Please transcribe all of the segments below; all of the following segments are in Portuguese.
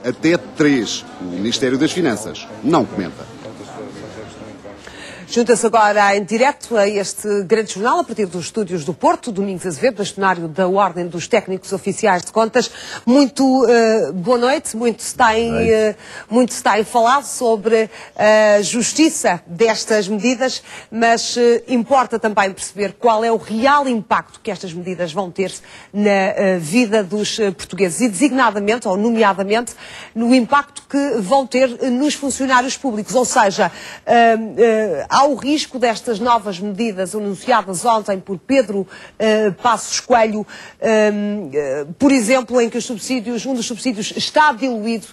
até 3. O Ministério das Finanças não comenta. Junta-se agora em direto a este grande jornal, a partir dos estúdios do Porto, Domingos Azevedo, bastonário da Ordem dos Técnicos Oficiais de Contas. Muito boa noite, muito se tem falado sobre a justiça destas medidas, mas importa também perceber qual é o real impacto que estas medidas vão ter na vida dos portugueses e designadamente, ou nomeadamente, no impacto que vão ter nos funcionários públicos, ou seja, há o risco destas novas medidas anunciadas ontem por Pedro Passos Coelho, por exemplo, em que um dos subsídios está diluído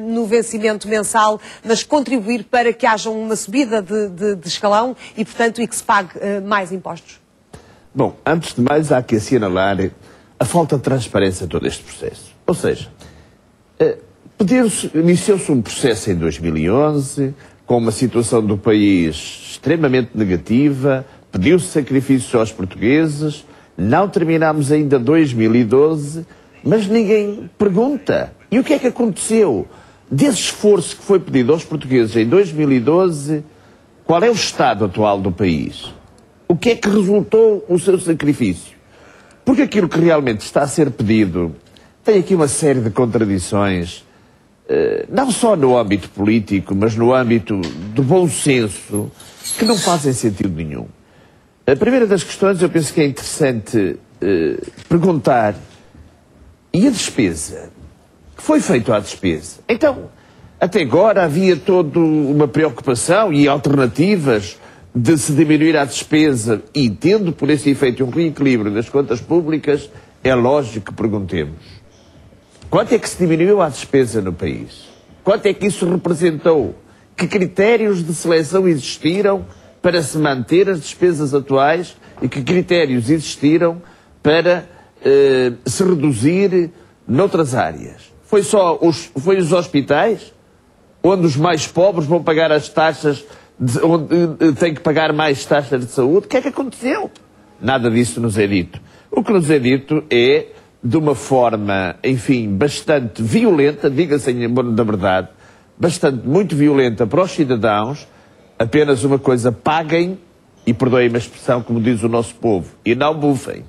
no vencimento mensal, mas contribuir para que haja uma subida de escalão e, portanto, e que se pague mais impostos? Bom, antes de mais há que assinalar a falta de transparência de todo este processo. Ou seja, iniciou-se um processo em 2011, com uma situação do país extremamente negativa, pediu-se sacrifícios aos portugueses, não terminámos ainda 2012, mas ninguém pergunta. E o que é que aconteceu? Desse esforço que foi pedido aos portugueses em 2012, qual é o estado atual do país? O que é que resultou o seu sacrifício? Porque aquilo que realmente está a ser pedido tem aqui uma série de contradições, não só no âmbito político, mas no âmbito do bom senso, que não fazem sentido nenhum. A primeira das questões, eu penso que é interessante perguntar, e a despesa? Que foi feito à despesa? Então, até agora havia toda uma preocupação e alternativas de se diminuir a despesa, e tendo por esse efeito um reequilíbrio das contas públicas, é lógico que perguntemos: quanto é que se diminuiu a despesa no país? Quanto é que isso representou? Que critérios de seleção existiram para se manter as despesas atuais e que critérios existiram para se reduzir noutras áreas? Foi os hospitais, onde os mais pobres vão pagar as taxas, onde têm que pagar mais taxas de saúde? O que é que aconteceu? Nada disso nos é dito. O que nos é dito é, de uma forma, enfim, bastante violenta, diga-se em nome da verdade, muito violenta para os cidadãos, apenas uma coisa: paguem, e perdoem-me a expressão, como diz o nosso povo, e não bufem.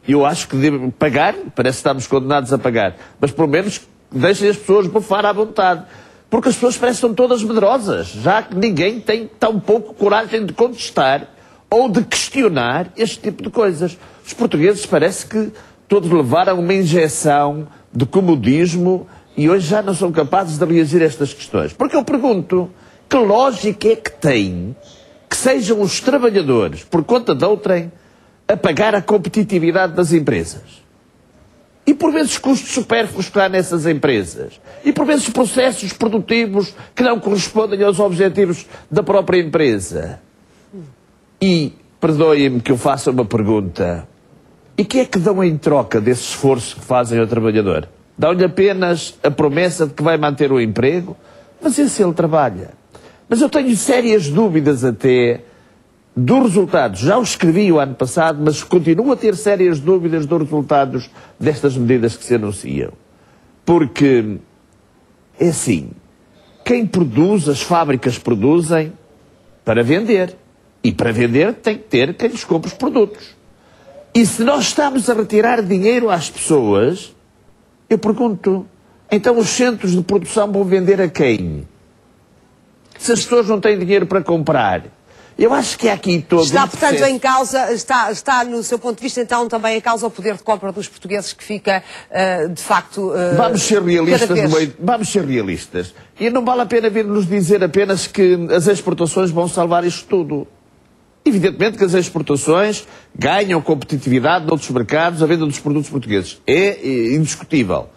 Eu acho que devem pagar, parece que estamos condenados a pagar, mas pelo menos deixem as pessoas bufar à vontade, porque as pessoas parecem que estão todas medrosas, já que ninguém tem tão pouco coragem de contestar ou de questionar este tipo de coisas. Os portugueses parece que todos levaram uma injeção de comodismo e hoje já não são capazes de reagir a estas questões. Porque eu pergunto, que lógica é que tem que sejam os trabalhadores, por conta de outrem, a pagar a competitividade das empresas? E por vezes custos supérfluos que há nessas empresas. E por vezes processos produtivos que não correspondem aos objetivos da própria empresa. E, perdoem-me que eu faça uma pergunta: e que é que dão em troca desse esforço que fazem ao trabalhador? Dão-lhe apenas a promessa de que vai manter o emprego? Mas esse ele trabalha. Mas eu tenho sérias dúvidas até dos resultados. Já o escrevi o ano passado, mas continuo a ter sérias dúvidas dos resultados destas medidas que se anunciam. Porque, é assim, quem produz, as fábricas produzem para vender. E para vender tem que ter quem lhes compra os produtos. E se nós estamos a retirar dinheiro às pessoas, eu pergunto, então os centros de produção vão vender a quem? Se as pessoas não têm dinheiro para comprar. Eu acho que há aqui todo Está, portanto, em causa, está no seu ponto de vista, então, também em causa o poder de compra dos portugueses, que fica, de facto, vamos ser realistas vamos ser realistas. E não vale a pena vir-nos dizer apenas que as exportações vão salvar isto tudo. Evidentemente que as exportações ganham competitividade noutros mercados, a venda dos produtos portugueses. É indiscutível.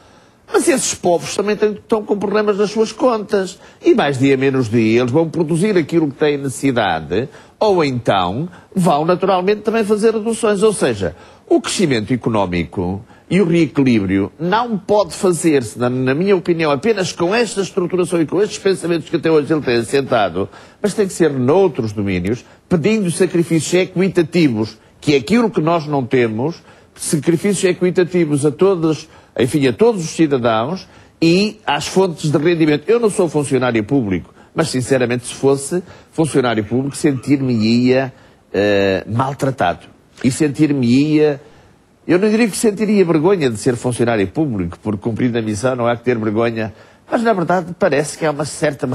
Mas esses povos também estão com problemas nas suas contas. E mais dia menos dia eles vão produzir aquilo que têm necessidade, ou então vão naturalmente também fazer reduções. Ou seja, o crescimento económico e o reequilíbrio não pode fazer-se, na minha opinião, apenas com esta estruturação e com estes pensamentos que até hoje ele tem assentado, mas tem que ser noutros domínios, pedindo sacrifícios equitativos, que é aquilo que nós não temos, sacrifícios equitativos a todos, enfim, a todos os cidadãos, e às fontes de rendimento. Eu não sou funcionário público, mas sinceramente se fosse funcionário público sentir-me-ia maltratado. E sentir-me-ia... Eu não diria que sentiria vergonha de ser funcionário público, porque cumprindo a missão não há que ter vergonha, mas na verdade parece que há uma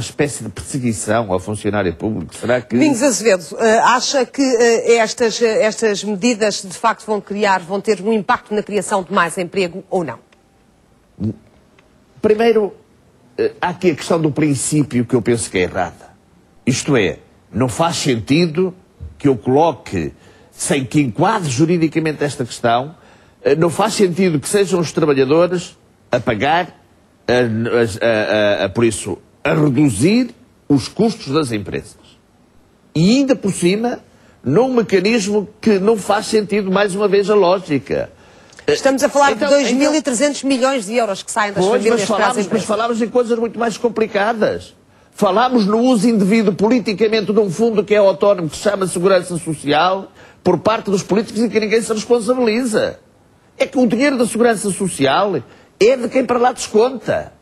espécie de perseguição ao funcionário público. Será que... Domingos Azevedo, acha que estas medidas de facto vão ter um impacto na criação de mais emprego ou não? Primeiro, há aqui a questão do princípio que eu penso que é errada. Isto é, não faz sentido que eu coloque, sem que enquadre juridicamente esta questão, não faz sentido que sejam os trabalhadores a pagar, por isso, a reduzir os custos das empresas. E ainda por cima, num mecanismo que não faz sentido, mais uma vez, a lógica. Estamos a falar de 2.300 milhões de euros que saem das famílias para as empresas. Mas falámos em coisas muito mais complicadas. Falámos no uso indevido politicamente de um fundo que é autónomo, que se chama Segurança Social, por parte dos políticos e que ninguém se responsabiliza. É que o dinheiro da Segurança Social é de quem para lá desconta.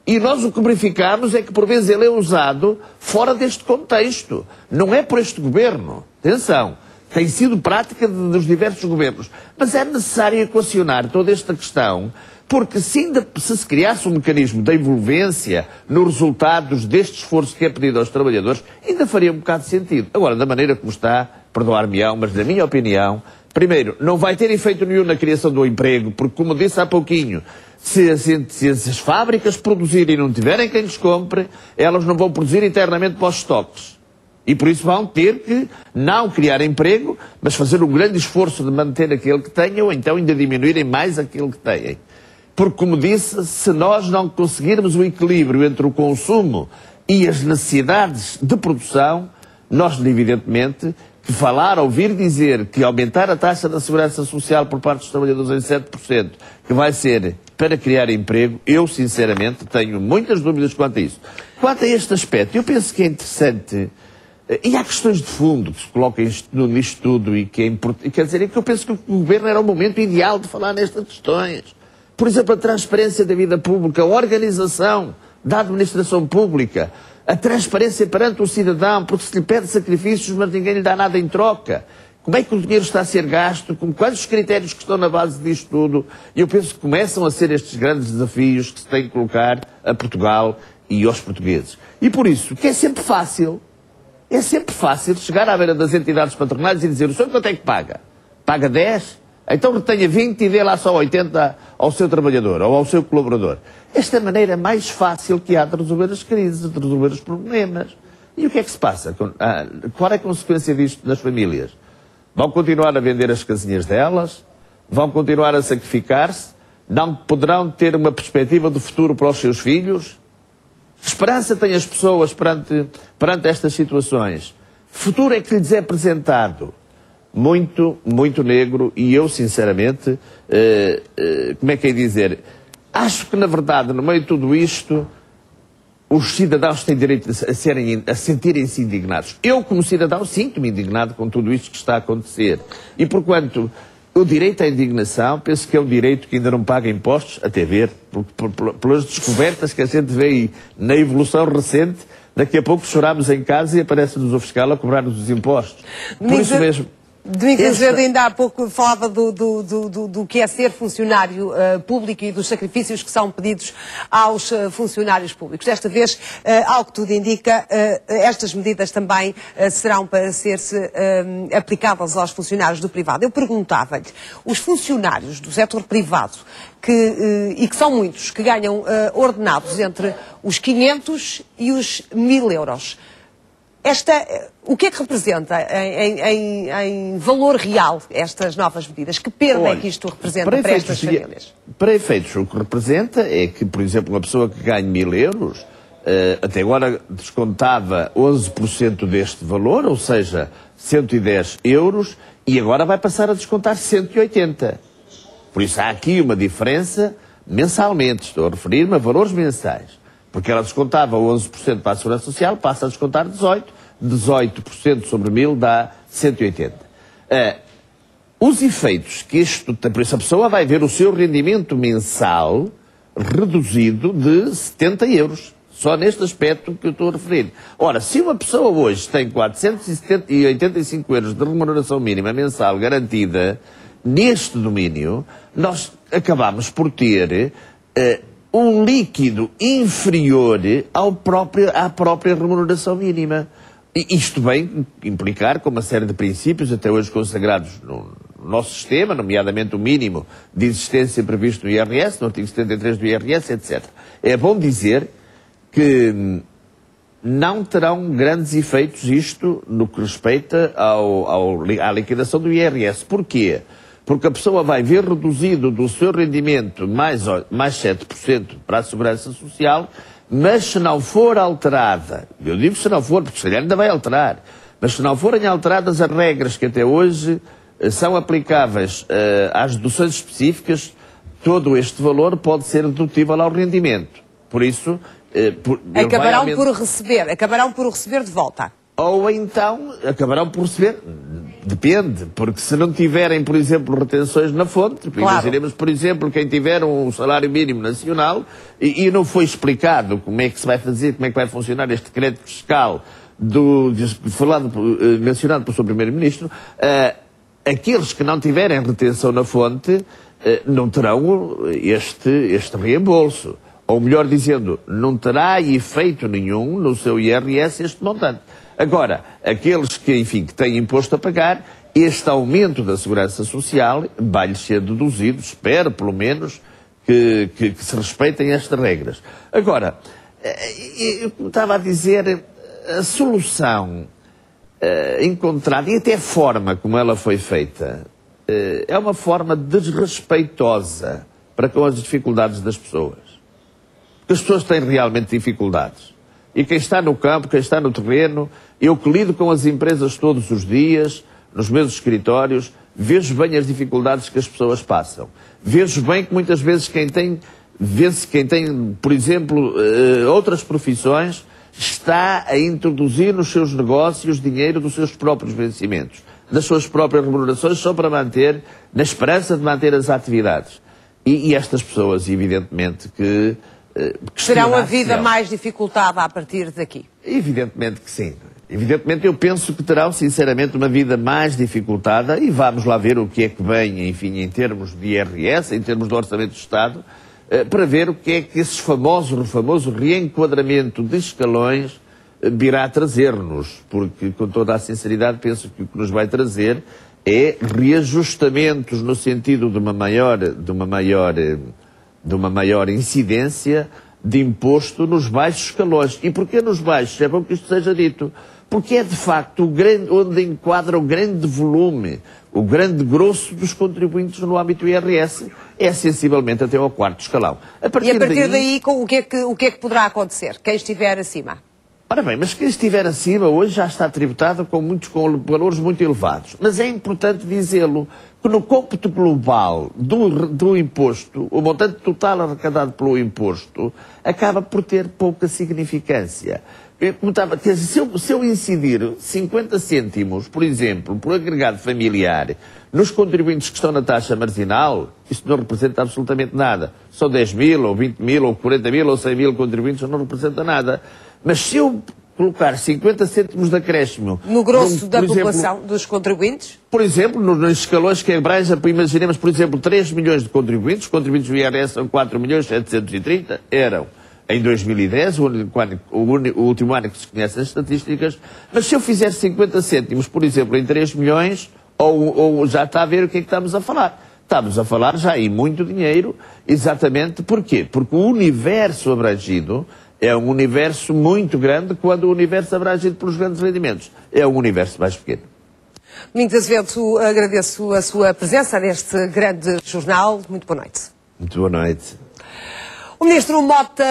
E nós o que verificamos é que por vezes ele é usado fora deste contexto. Não é por este governo. Atenção. Tem sido prática dos diversos governos. Mas é necessário equacionar toda esta questão, porque se criasse um mecanismo de envolvência nos resultados deste esforço que é pedido aos trabalhadores, ainda faria um bocado de sentido. Agora, da maneira como está, perdoar-me-ão, mas na minha opinião, primeiro, não vai ter efeito nenhum na criação do emprego, porque como disse há pouquinho, se as fábricas produzirem e não tiverem quem lhes compre, elas não vão produzir internamente para os estoques. E por isso vão ter que não criar emprego, mas fazer um grande esforço de manter aquele que têm, ou então ainda diminuírem mais aquele que têm. Porque, como disse, se nós não conseguirmos o equilíbrio entre o consumo e as necessidades de produção, nós, evidentemente, que ouvir dizer que aumentar a taxa da segurança social por parte dos trabalhadores em 7%, que vai ser para criar emprego, eu, sinceramente, tenho muitas dúvidas quanto a isso. Quanto a este aspecto, eu penso que é interessante... E há questões de fundo que se colocam nisto tudo e que é importante. Quer dizer, é que eu penso que o governo era o momento ideal de falar nestas questões. Por exemplo, a transparência da vida pública, a organização da administração pública, a transparência perante o cidadão, porque se lhe pede sacrifícios, mas ninguém lhe dá nada em troca. Como é que o dinheiro está a ser gasto? Quais os critérios que estão na base disto tudo? E eu penso que começam a ser estes grandes desafios que se têm que colocar a Portugal e aos portugueses. E por isso, que é sempre fácil chegar à beira das entidades patronais e dizer: o senhor quanto é que paga? Paga 10? Então retenha 20 e dê lá só 80 ao seu trabalhador ou ao seu colaborador. Esta é a maneira mais fácil que há de resolver as crises, de resolver os problemas. E o que é que se passa? Qual é a consequência disto nas famílias? Vão continuar a vender as casinhas delas? Vão continuar a sacrificar-se? Não poderão ter uma perspectiva de futuro para os seus filhos? Que esperança têm as pessoas perante estas situações? Futuro é que lhes é apresentado muito, muito negro, e eu, sinceramente, como é que é dizer? Acho que, na verdade, no meio de tudo isto, os cidadãos têm direito a sentirem-se indignados. Eu, como cidadão, sinto-me indignado com tudo isto que está a acontecer. E, porquanto o direito à indignação, penso que é um direito que ainda não paga impostos, até ver, pelas descobertas que a gente vê aí na evolução recente, daqui a pouco choramos em casa e aparece-nos o fiscal a cobrar-nos os impostos. Por isso mesmo... Domingos Azevedo ainda há pouco falava do que é ser funcionário público e dos sacrifícios que são pedidos aos funcionários públicos. Desta vez, ao que tudo indica, estas medidas também serão para ser-se aplicadas aos funcionários do privado. Eu perguntava-lhe, os funcionários do setor privado, e que são muitos, que ganham ordenados entre os 500 e os 1.000 euros, o que é que representa em valor real estas novas medidas? Que perda é que isto representa para estas famílias? Para efeitos, o que representa é que, por exemplo, uma pessoa que ganha 1.000 euros, até agora descontava 11% deste valor, ou seja, 110 euros, e agora vai passar a descontar 180. Por isso há aqui uma diferença mensalmente, estou a referir-me a valores mensais. Porque ela descontava 11% para a Segurança Social, passa a descontar 18%. 18% sobre 1.000 dá 180. Os efeitos que isto tem, por isso a pessoa vai ver o seu rendimento mensal reduzido de 70 euros. Só neste aspecto que eu estou a referir. Ora, se uma pessoa hoje tem 485 euros de remuneração mínima mensal garantida neste domínio, nós acabamos por ter um líquido inferior à própria remuneração mínima. E isto vem implicar com uma série de princípios até hoje consagrados no nosso sistema, nomeadamente o mínimo de existência previsto no IRS, no artigo 73 do IRS, etc. É bom dizer que não terão grandes efeitos isto no que respeita à liquidação do IRS. Porquê? Porque a pessoa vai ver reduzido do seu rendimento mais 7% para a Segurança Social, mas se não for alterada, eu digo se não for, porque se calhar ainda vai alterar, mas se não forem alteradas as regras que até hoje são aplicáveis às deduções específicas, todo este valor pode ser dedutível ao rendimento. Por isso... acabarão por receber de volta. Ou então acabarão por receber, depende, porque se não tiverem, por exemplo, retenções na fonte, imaginemos, por exemplo, quem tiver um salário mínimo nacional e não foi explicado como é que se vai fazer, como é que vai funcionar este decreto fiscal mencionado pelo Sr. Primeiro-Ministro, aqueles que não tiverem retenção na fonte não terão este reembolso. Ou melhor dizendo, não terá efeito nenhum no seu IRS este montante. Agora, aqueles que, enfim, que têm imposto a pagar, este aumento da Segurança Social vai-lhes ser deduzido, espero pelo menos que se respeitem estas regras. Agora, como estava a dizer, a solução encontrada, e até a forma como ela foi feita, é uma forma desrespeitosa para com as dificuldades das pessoas. Porque as pessoas têm realmente dificuldades. E quem está no campo, quem está no terreno, eu que lido com as empresas todos os dias, nos meus escritórios, vejo bem as dificuldades que as pessoas passam. Vejo bem que muitas vezes quem tem, por exemplo, outras profissões, está a introduzir nos seus negócios dinheiro dos seus próprios vencimentos, das suas próprias remunerações, só para manter, na esperança de manter as atividades. E estas pessoas, evidentemente, que terão a vida mais dificultada a partir daqui? Evidentemente que sim. Evidentemente eu penso que terão, sinceramente, uma vida mais dificultada e vamos lá ver o que é que vem, enfim, em termos de IRS, em termos do Orçamento do Estado, para ver o que é que esse famoso reenquadramento de escalões virá trazer-nos, porque, com toda a sinceridade, penso que o que nos vai trazer é reajustamentos no sentido de uma maior incidência de imposto nos baixos escalões. E porquê nos baixos? É bom que isto seja dito. Porque é, de facto, onde enquadra o grande volume, o grande grosso dos contribuintes no âmbito do IRS, é sensivelmente até ao quarto escalão. E a partir daí o que é que poderá acontecer? Quem estiver acima? Ora bem, mas quem estiver acima hoje já está tributado com valores muito elevados. Mas é importante dizê-lo que no cômputo global do imposto, o montante total arrecadado pelo imposto acaba por ter pouca significância. Quer dizer, se eu incidir 50 cêntimos, por exemplo, por agregado familiar, nos contribuintes que estão na taxa marginal, isto não representa absolutamente nada. Só 10 mil, ou 20 mil, ou 40 mil, ou 100 mil contribuintes não representa nada. Mas se eu colocar 50 cêntimos de acréscimo... No grosso da população, dos contribuintes? Por exemplo, nos escalões que abrangem, imaginemos, por exemplo, 3 milhões de contribuintes, os contribuintes do IRS são 4 milhões 730, eram em 2010, o último ano que se conhecem as estatísticas, mas se eu fizer 50 cêntimos, por exemplo, em 3 milhões, ou já está a ver o que é que estamos a falar. Estamos a falar já em muito dinheiro, exatamente porquê? Porque o universo abrangido é um universo muito grande, quando o universo abrangido pelos grandes rendimentos é um universo mais pequeno. Domingos Azevedo, agradeço a sua presença neste grande jornal. Muito boa noite. Muito boa noite. O Ministro Mota